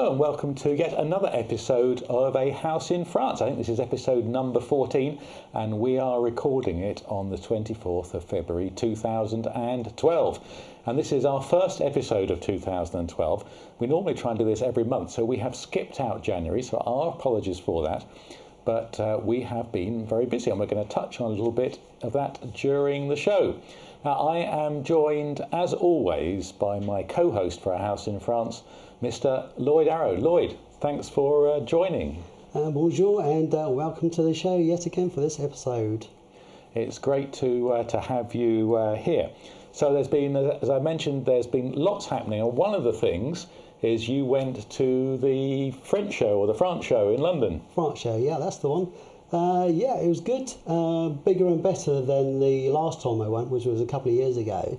Hello and welcome to yet another episode of A House in France. I think this is episode number 14 and we are recording it on the 24th of February 2012. And this is our first episode of 2012. We normally try and do this every month, so we have skipped out January, so our apologies for that. But we have been very busy and we're going to touch on a little bit of that during the show. Now, I am joined, as always, by my co-host for A House in France, Mr. Lloyd Arrow. Lloyd, thanks for joining. Bonjour and welcome to the show yet again for this episode. It's great to have you here. So there's been, as I mentioned, there's been lots happening, and one of the things is you went to the French show, or the France show in London. France show, yeah, that's the one. Yeah, it was good, bigger and better than the last time I went, which was a couple of years ago,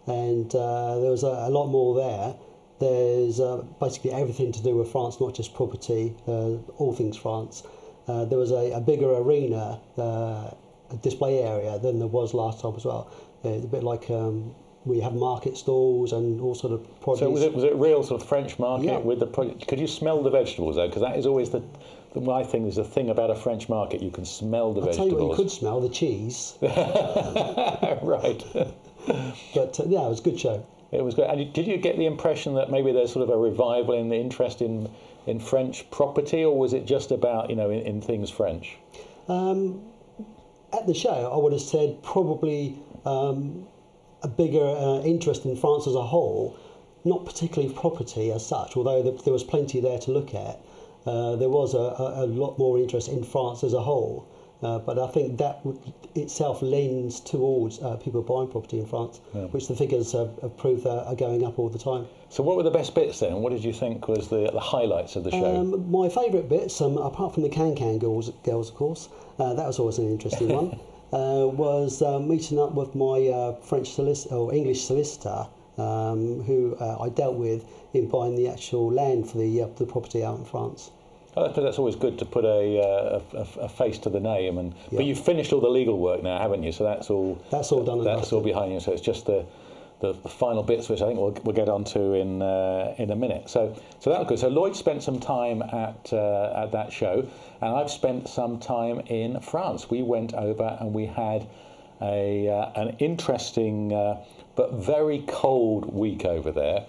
and there was a lot more there. There's basically everything to do with France, not just property, all things France. There was a bigger arena, a display area than there was last time as well. It's a bit like we have market stalls and all sort of produce. So was it real sort of French market? Yeah. With the could you smell the vegetables though? Because that is always my thing is the thing about a French market, you can smell the vegetables. I'll tell you what you could smell, the cheese. Right. But yeah, it was a good show. It was good. And did you get the impression that maybe there's sort of a revival in the interest in French property, or was it just about, in things French? At the show, I would have said probably a bigger interest in France as a whole, not particularly property as such, although there was plenty there to look at. There was a lot more interest in France as a whole. But I think that itself lends towards people buying property in France, which the figures have proved are going up all the time. So what were the best bits then? What did you think was the highlights of the show? My favourite bits, apart from the Can girls of course, that was always an interesting one, was meeting up with my French solicitor, or English solicitor, who I dealt with in buying the actual land for the property out in France. Oh, that's always good to put a face to the name, but you've finished all the legal work now, haven't you? So that's all done. That's all behind you. So it's just the final bits, which I think we'll get onto in a minute. So that was good. So Lloyd spent some time at that show, and I've spent some time in France. We went over and we had an interesting but very cold week over there.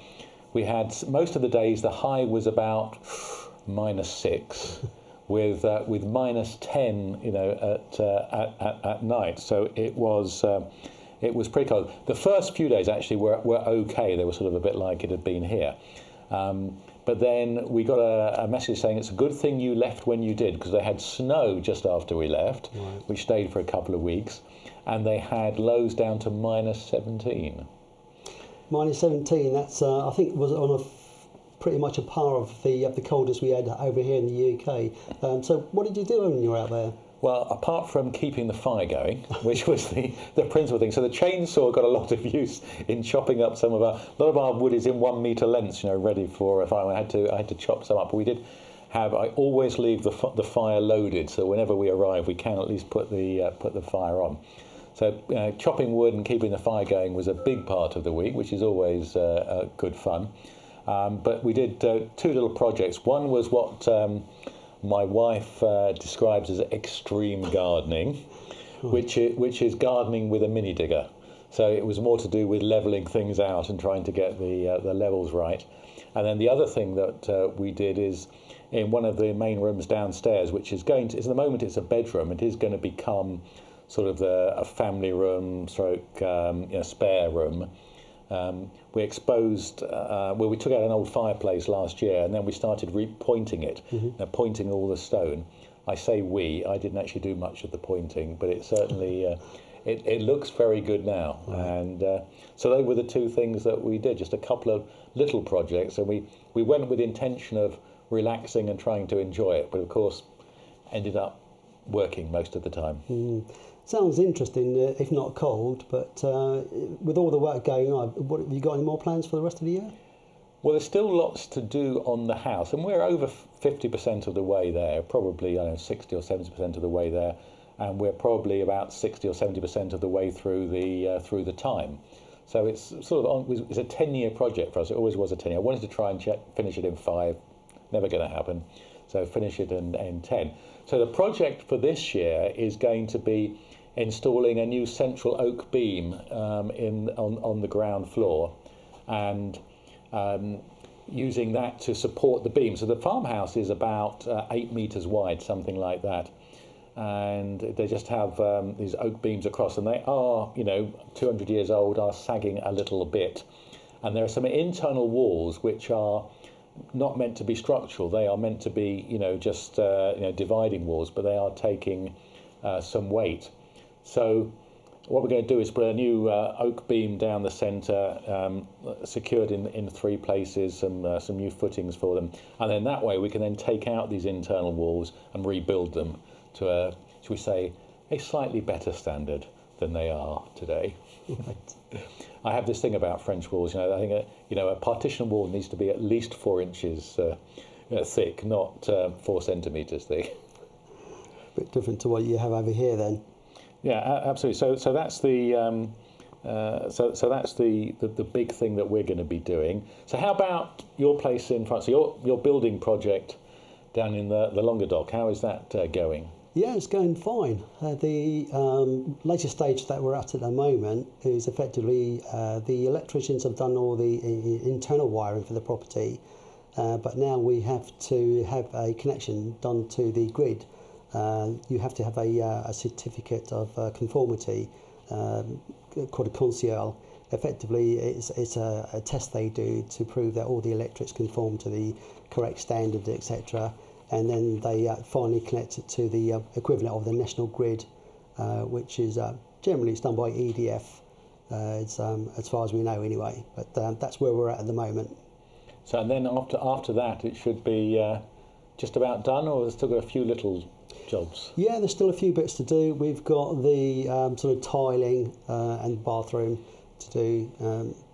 We had most of the days the high was about -6, with -10, at night. So it was pretty cold. The first few days actually were okay. They were sort of a bit like it had been here. But then we got a message saying it's a good thing you left when you did, because they had snow just after we left, right. We stayed for a couple of weeks, and they had lows down to -17. -17. That's I think was on pretty much a par of the coldest we had over here in the UK. So what did you do when you were out there? Well, apart from keeping the fire going, which was the principal thing, so the chainsaw got a lot of use in chopping up a lot of our wood is in 1 metre lengths, ready for a fire. I had to chop some up. But we did I always leave the fire loaded, so whenever we arrive, we can at least put the fire on. So chopping wood and keeping the fire going was a big part of the week, which is always good fun. But we did 2 little projects. One was what my wife describes as extreme gardening, which is gardening with a mini digger. So it was more to do with levelling things out and trying to get the levels right. And then the other thing that we did is in one of the main rooms downstairs, which is at the moment it's a bedroom. It is going to become sort of a family room stroke spare room. We exposed, we took out an old fireplace last year, and then we started pointing it, pointing all the stone. I say I didn't actually do much of the pointing, but it certainly, it looks very good now. Right. And so they were the 2 things that we did, just a couple of little projects, and we went with the intention of relaxing and trying to enjoy it, but of course ended up working most of the time. Sounds interesting, if not cold, but with all the work going on, have you got any more plans for the rest of the year? Well, there's still lots to do on the house, and we're over 50% of the way there, probably 60 or 70% of the way there, and we're probably about 60 or 70% of the way through the time. So it's sort of it's a 10-year project for us. It always was a 10-year. I wanted to try and finish it in 5, never going to happen. So finish it in 10. So the project for this year is going to be installing a new central oak beam on the ground floor, and using that to support the beam. So the farmhouse is about 8 metres wide, something like that. And they just have these oak beams across, and they are, 200 years old, are sagging a little bit. And there are some internal walls which are not meant to be structural. They are meant to be, just dividing walls, but they are taking some weight. So what we're going to do is put a new oak beam down the centre, secured in 3 places, some new footings for them, and then that way we can then take out these internal walls and rebuild them to a, shall we say, a slightly better standard than they are today. Right. I have this thing about French walls. I think a partition wall needs to be at least 4 inches thick, not 4 centimetres thick. A bit different to what you have over here, then. Yeah, absolutely. So that's the so that's the big thing that we're going to be doing. So how about your place in France? So your building project down in the Languedoc, how is that going? Yeah, it's going fine. The latest stage that we're at the moment is effectively the electricians have done all the internal wiring for the property, but now we have to have a connection done to the grid. You have to have a certificate of conformity called a concierge. Effectively, it's a test they do to prove that all the electrics conform to the correct standard, etc. And then they finally connect it to the equivalent of the national grid, which is generally it's done by EDF, as far as we know anyway. But that's where we're at the moment. So and then after that, it should be just about done, or there's still got a few little jobs? Yeah, there's still a few bits to do. We've got the sort of tiling and bathroom to do,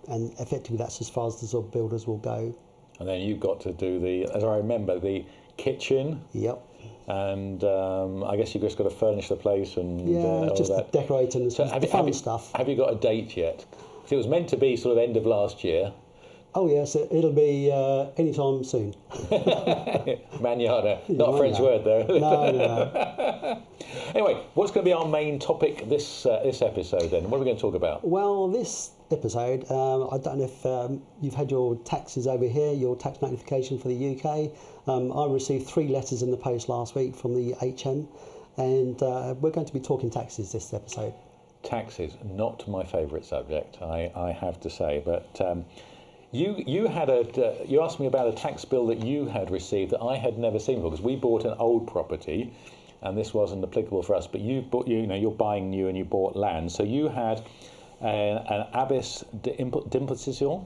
and effectively that's as far as the sort of builders will go. And then you've got to do as I remember, the kitchen. Yep. And I guess you've just got to furnish the place and just all that. Decorating and fun stuff. Have you got a date yet? Because it was meant to be sort of end of last year. Oh yes, it'll be anytime soon. Manana, not a French word though. No. Anyway, what's going to be our main topic this episode then? What are we going to talk about? Well, this episode, I don't know if you've had your taxes over here, your tax notification for the UK. I received 3 letters in the post last week from the HM, and we're going to be talking taxes this episode. Taxes, not my favourite subject, I have to say, but you asked me about a tax bill that you had received that I had never seen before, because we bought an old property, and this wasn't applicable for us. But you're buying new and you bought land, so you had an abyss d'imposition,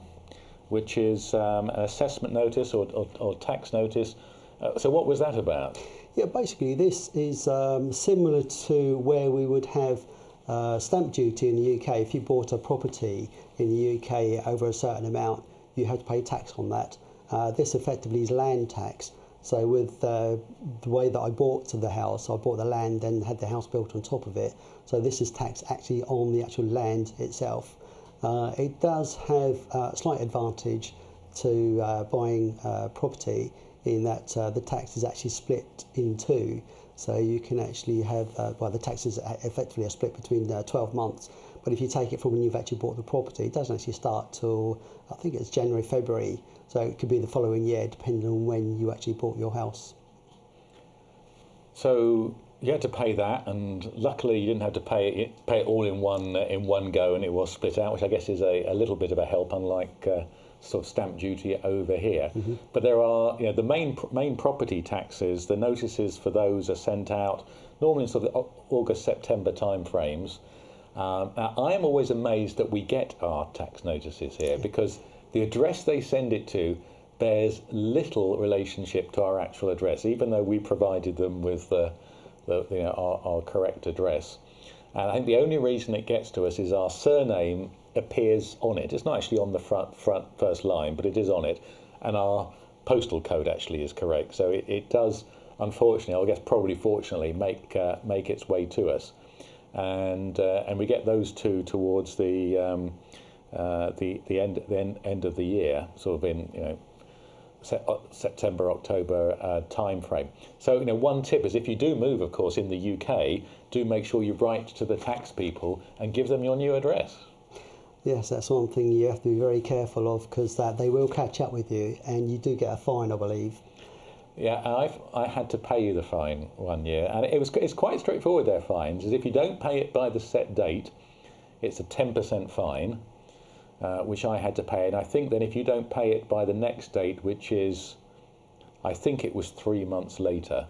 which is an assessment notice or tax notice. So what was that about? Yeah, basically this is similar to where we would have stamp duty in the UK. If you bought a property in the UK over a certain amount, you had to pay tax on that. This effectively is land tax. So with the way that I bought the house, I bought the land and had the house built on top of it. So this is tax actually on the actual land itself. It does have a slight advantage to buying property in that the tax is actually split in 2. So you can actually have, the taxes effectively are split between 12 months. But if you take it from when you've actually bought the property, it doesn't actually start till, I think it's January, February. So it could be the following year, depending on when you actually bought your house. So you had to pay that, and luckily you didn't have to pay it all in one go, and it was split out, which I guess is a little bit of a help, unlike sort of stamp duty over here. Mm-hmm. But there are, the main property taxes. The notices for those are sent out normally in sort of August, September timeframes. Now, I'm always amazed that we get our tax notices here, because the address they send it to bears little relationship to our actual address, even though we provided them with our correct address. And I think the only reason it gets to us is our surname appears on it. It's not actually on the front first line, but it is on it, and our postal code actually is correct. So it does, unfortunately, I guess probably fortunately, make its way to us, and we get those two towards the end of the year, sort of in September, October time frame. So, one tip is if you do move, of course, in the UK, do make sure you write to the tax people and give them your new address. Yes, that's one thing you have to be very careful of, because that they will catch up with you, and you do get a fine, I believe. Yeah, I had to pay the fine one year, and it's quite straightforward. Their fines is if you don't pay it by the set date, it's a 10% fine, which I had to pay. And I think then if you don't pay it by the next date, which is, I think it was 3 months later,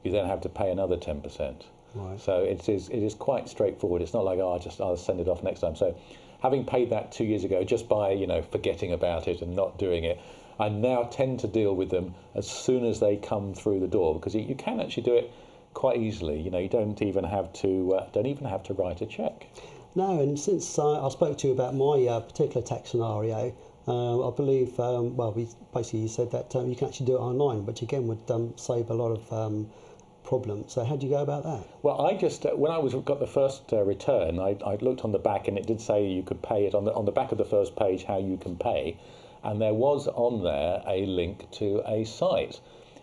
you then have to pay another 10%. Right. So it is quite straightforward. It's not like, I'll send it off next time. So having paid that 2 years ago, just by forgetting about it and not doing it, I now tend to deal with them as soon as they come through the door, because you can actually do it quite easily. You don't even have to write a cheque. No, and since I spoke to you about my particular tax scenario, I believe, basically you said that you can actually do it online, which again would save a lot of problems. So how do you go about that? Well, I just when I got the first return, I looked on the back, and it did say you could pay it on the back of the first page how you can pay. And there was on there a link to a site.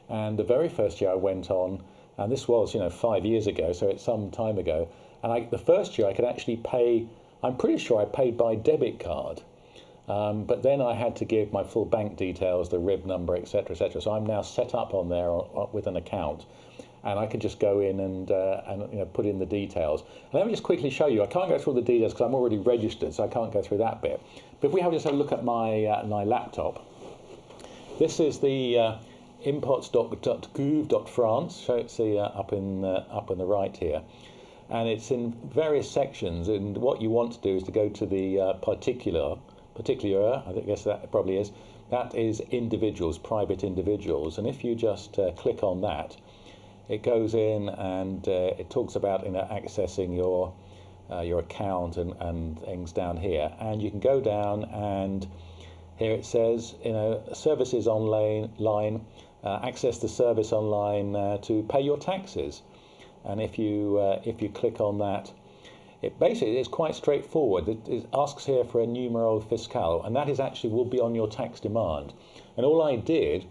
And the very first year I went on, and this was 5 years ago, so it's some time ago. And the first year I could actually pay. I'm pretty sure I paid by debit card, but then I had to give my full bank details, the RIB number, etc., etc. So I'm now set up on there with an account, and I can just go in and put in the details. And let me just quickly show you. I can't go through all the details because I'm already registered, so I can't go through that bit. But if we have just a look at my laptop, this is the impots.gouv.france. So it's up in the right here, and it's in various sections. And what you want to do is to go to the particular. I guess that probably is. That is individuals, private individuals, and if you just click on that, it goes in and it talks about accessing your account and things down here, and you can go down, and here it says services online, access the service online to pay your taxes. And if you click on that, it basically is quite straightforward. It asks here for a numero fiscal, and that is actually will be on your tax demand. And all I did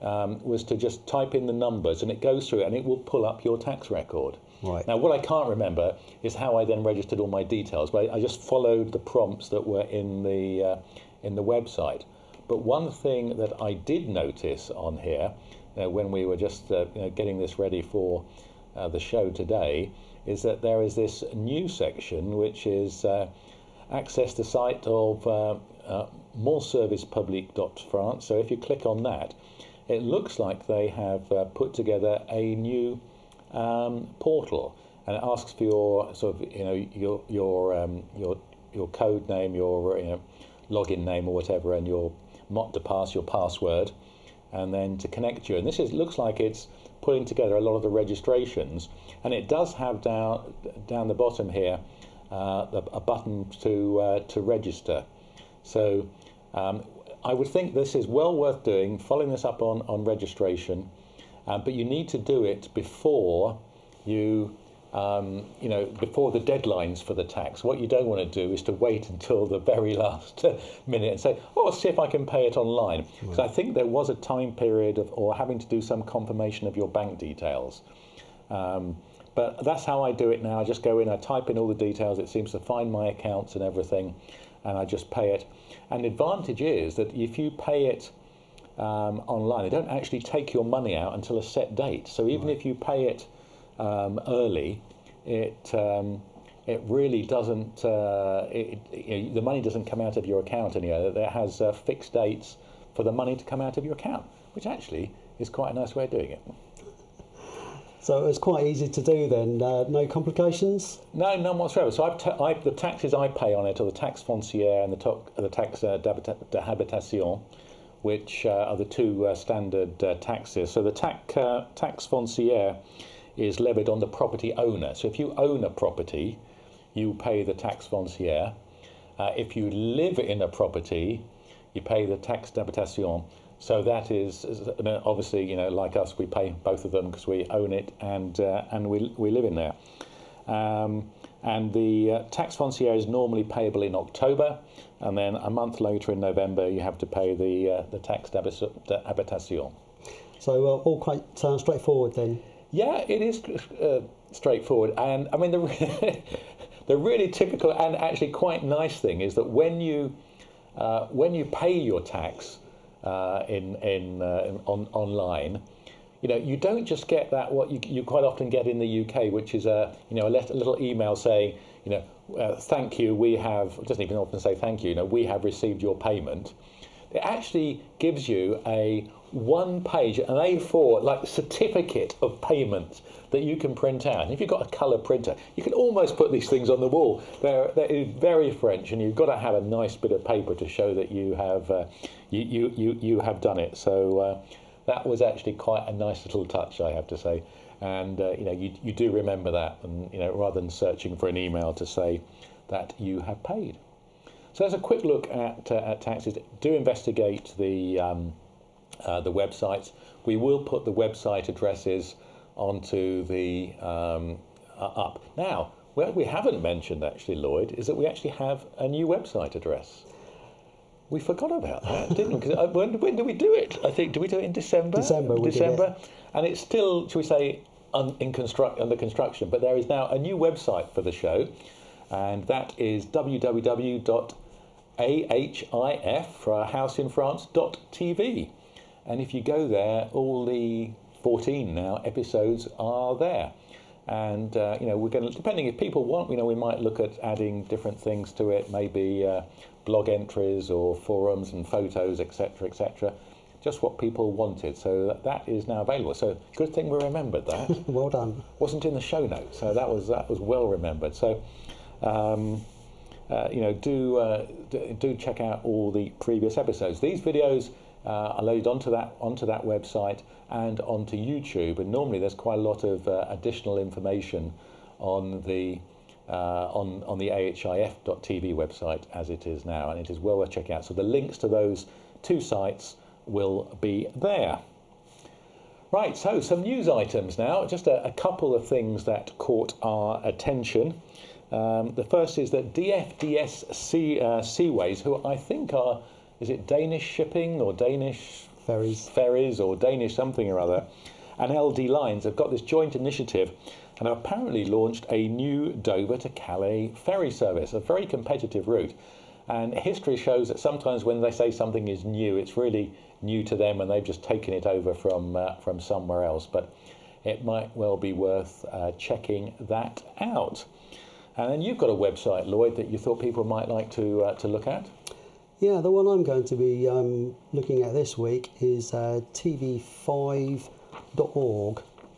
was to just type in the numbers, and it goes through it, and it will pull up your tax record. Right. Now, what I can't remember is how I then registered all my details, but I just followed the prompts that were in the website. But one thing that I did notice on here, when we were just getting this ready for the show today, is that there is this new section which is access the site of monservicepublic.france. So if you click on that, it looks like they have put together a new portal, and it asks for your sort of your code name, your login name or whatever, and your mot de passe, your password, and then to connect you. And this looks like it's putting together a lot of the registrations, and it does have down the bottom here a button to register. So I would think this is well worth doing, following this up on registration, but you need to do it before before the deadlines for the tax. What you don't want to do is to wait until the very last minute and say, oh, I'll see if I can pay it online. Because I think there was a time period or having to do some confirmation of your bank details. But that's how I do it now. I just go in, I type in all the details, it seems to find my accounts and everything, and I just pay it. And the advantage is that if you pay it online, they don't actually take your money out until a set date. So even if you pay it early, it really doesn't. The money doesn't come out of your account anymore. It has fixed dates for the money to come out of your account, which actually is quite a nice way of doing it. So it's quite easy to do then. No complications. No, none whatsoever. So the taxes I pay on it are the taxe foncière and the taxe d'habitation, which are the two standard taxes. So the taxe foncière is levied on the property owner. So if you own a property, you pay the taxe foncière. If you live in a property, you pay the taxe d'habitation. So that is obviously, like us, we pay both of them because we own it and we live in there. And And the tax foncière is normally payable in October, and then a month later in November you have to pay the taxe d'habitation. So all quite straightforward then. Yeah, it is straightforward, and I mean the really typical and actually quite nice thing is that when you pay your tax online, you know, you don't just get that what you quite often get in the UK, which is a little email saying, you know, thank you, we have, it doesn't even often say thank you, you know, we have received your payment. It actually gives you a one-page, an A4 like certificate of payment that you can print out. And if you've got a colour printer, you can almost put these things on the wall. They're very French, and you've got to have a nice bit of paper to show that you have you have done it. So that was actually quite a nice little touch, I have to say. And you know, you do remember that, and you know, rather than searching for an email to say that you have paid. So that's a quick look at taxes. Do investigate the websites. We will put the website addresses onto the up. Now, what we haven't mentioned actually, Lloyd, is that we actually have a new website address. We forgot about that, didn't we? 'Cause when did we do it? I think, did we do it in December? December. And it's still, shall we say, under construction. But there is now a new website for the show, and that is www.ahif for our house in France.tv. And if you go there, all the 14 now episodes are there. And you know, we're going to, depending if people want, you know, we might look at adding different things to it, maybe blog entries or forums and photos, etc., etc. Just what people wanted. So that is now available. So good thing we remembered that. Well done. Wasn't in the show notes, so that was well remembered. So you know, do check out all the previous episodes. These videos are loaded onto that website and onto YouTube, and normally there's quite a lot of additional information on the ahif.tv website as it is now, and it is well worth checking out. So the links to those two sites will be there. Right, so some news items now. Just a couple of things that caught our attention. The first is that DFDS Seaways, who I think are, is it Danish shipping or Danish ferries or Danish something or other, and LD Lines have got this joint initiative and have apparently launched a new Dover to Calais ferry service, a very competitive route. And history shows that sometimes when they say something is new, it's really new to them and they've just taken it over from somewhere else. But it might well be worth checking that out. And then you've got a website, Lloyd, that you thought people might like to look at? Yeah, the one I'm going to be looking at this week is tv5.org,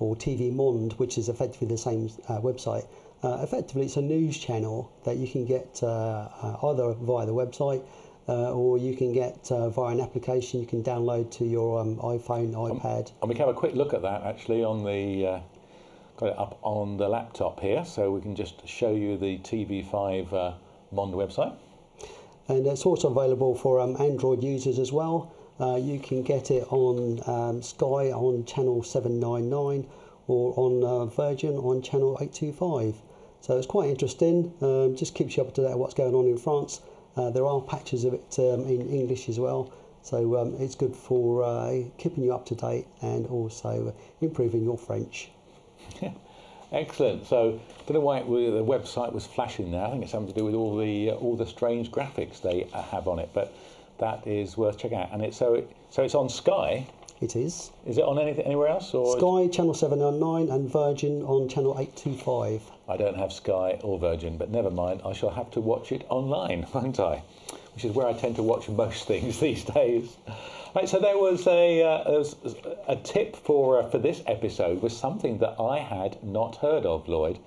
or TV Monde, which is effectively the same website. Effectively, it's a news channel that you can get either via the website or you can get via an application you can download to your iPhone, iPad. And we can have a quick look at that actually on the, got it up on the laptop here, so we can just show you the TV5 Monde website. And it's also available for Android users as well. You can get it on Sky on channel 799 or on Virgin on channel 825. So it's quite interesting. Just keeps you up to date with what's going on in France. There are patches of it in English as well. So it's good for keeping you up to date and also improving your French. Excellent. So I don't know why the website was flashing there. I think it's something to do with all the strange graphics they have on it. But that is worth checking out. And it's so it's on Sky. It is. Is it on anywhere else? Or Sky channel 799 and Virgin on channel 825. I don't have Sky or Virgin, but never mind. I shall have to watch it online, won't I? Which is where I tend to watch most things these days. Right, so there was a tip for this episode was something that I had not heard of, Lloyd,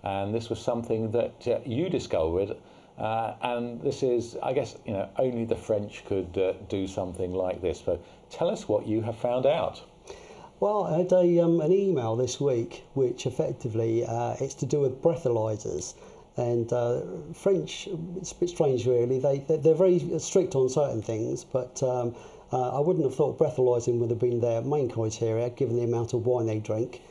and this was something that you discovered, and this is, I guess, you know, only the French could do something like this. So tell us what you have found out. Well, I had an email this week, which effectively it's to do with breathalyzers. And French, it's a bit strange really, they're very strict on certain things, but I wouldn't have thought breathalyzing would have been their main criteria given the amount of wine they drink.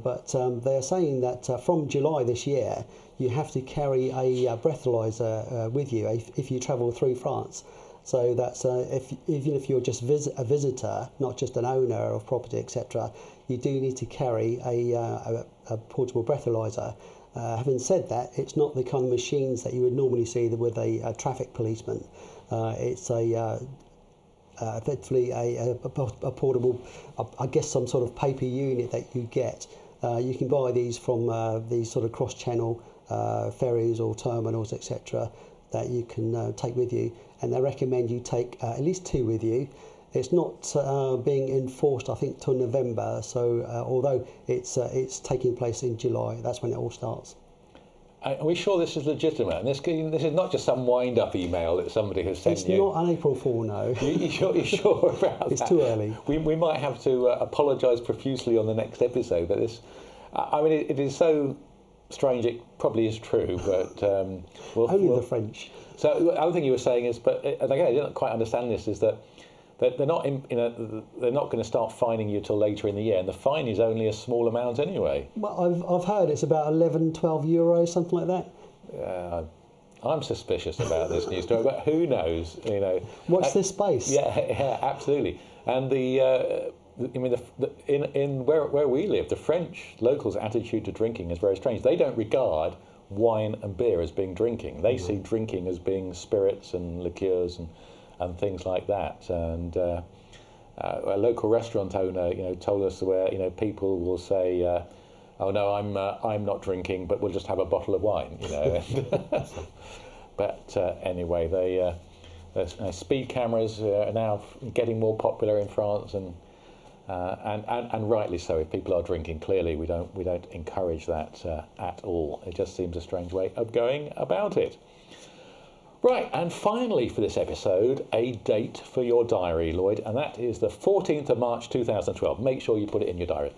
But they're saying that from July this year, you have to carry a breathalyzer with you if you travel through France. So that's even if you're just a visitor, not just an owner of property, etc., you do need to carry a portable breathalyzer. Having said that, it's not the kind of machines that you would normally see with a traffic policeman. It's effectively a portable, I guess, some sort of paper unit that you get. You can buy these from these sort of cross-channel ferries or terminals, etc., that you can take with you. And they recommend you take at least 2 with you. It's not being enforced, I think, till November. So although it's taking place in July, that's when it all starts. Are we sure this is legitimate? And this is not just some wind-up email that somebody has sent you. It's not an April Fool, no. You sure about that? It's too early. We might have to apologise profusely on the next episode. But this, I mean, it is so strange. It probably is true, but only the French. So the other thing you were saying is, but and again, I didn't quite understand this. Is that they're not they're not going to start fining you till later in the year, and the fine is only a small amount anyway. Well, I've heard it's about 11, 12 euros, something like that. I'm suspicious about this news story, but who knows? Watch this space. Yeah, absolutely. And in where we live, the French locals' attitude to drinking is very strange. They don't regard wine and beer as being drinking. They see drinking as being spirits and liqueurs and things like that. And a local restaurant owner, told us where people will say, "Oh no, I'm not drinking, but we'll just have a bottle of wine," But anyway, speed cameras are now getting more popular in France, and rightly so. If people are drinking, clearly we don't encourage that at all. It just seems a strange way of going about it. Right, and finally for this episode, a date for your diary, Lloyd, and that is the 14th of March 2012. Make sure you put it in your diary.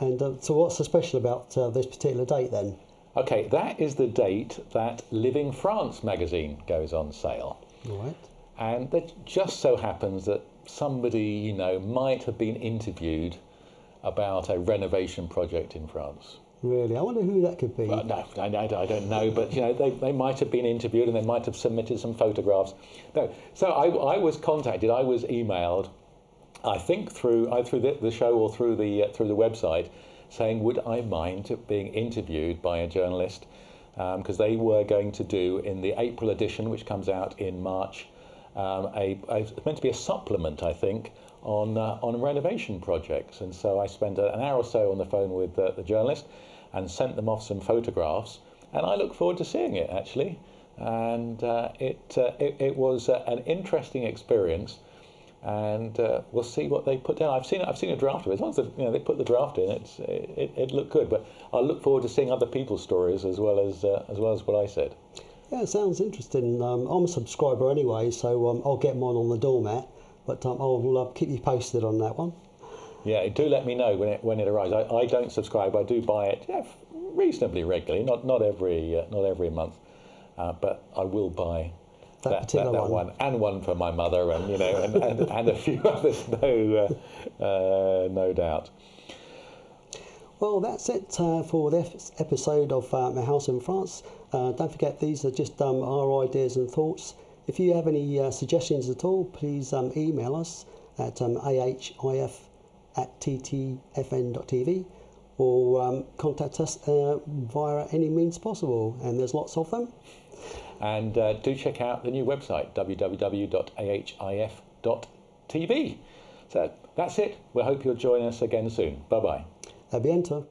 And so what's so special about this particular date then? Okay, that is the date that Living France magazine goes on sale. All right. And it just so happens that somebody, might have been interviewed about a renovation project in France. Really? I wonder who that could be. Well, no, I don't know, but they might have been interviewed and they might have submitted some photographs. No, so I was contacted. I was emailed, I think through the show or through the website, saying would I mind being interviewed by a journalist, because they were going to do in the April edition, which comes out in March, it's meant to be a supplement, I think, on renovation projects. And so I spent an hour or so on the phone with the journalist and sent them off some photographs, and I look forward to seeing it actually. And it was an interesting experience, and we'll see what they put down. I've seen a draft of it. As long as they put the draft in, it looked good. But I look forward to seeing other people's stories as well as what I said. Yeah, it sounds interesting. I'm a subscriber anyway, so I'll get mine on the doormat. But I'll keep you posted on that one. Yeah, do let me know when it arrives. I don't subscribe. I do buy it reasonably regularly, not every month, but I will buy that particular one, and one for my mother, and and a few others, no doubt. Well, that's it for this episode of My House in France. Don't forget, these are just our ideas and thoughts. If you have any suggestions at all, please email us at ahif@ttfn.tv, or contact us via any means possible, and there's lots of them. And do check out the new website, www.ahif.tv. So that's it. We hope you'll join us again soon. Bye-bye. A bientôt.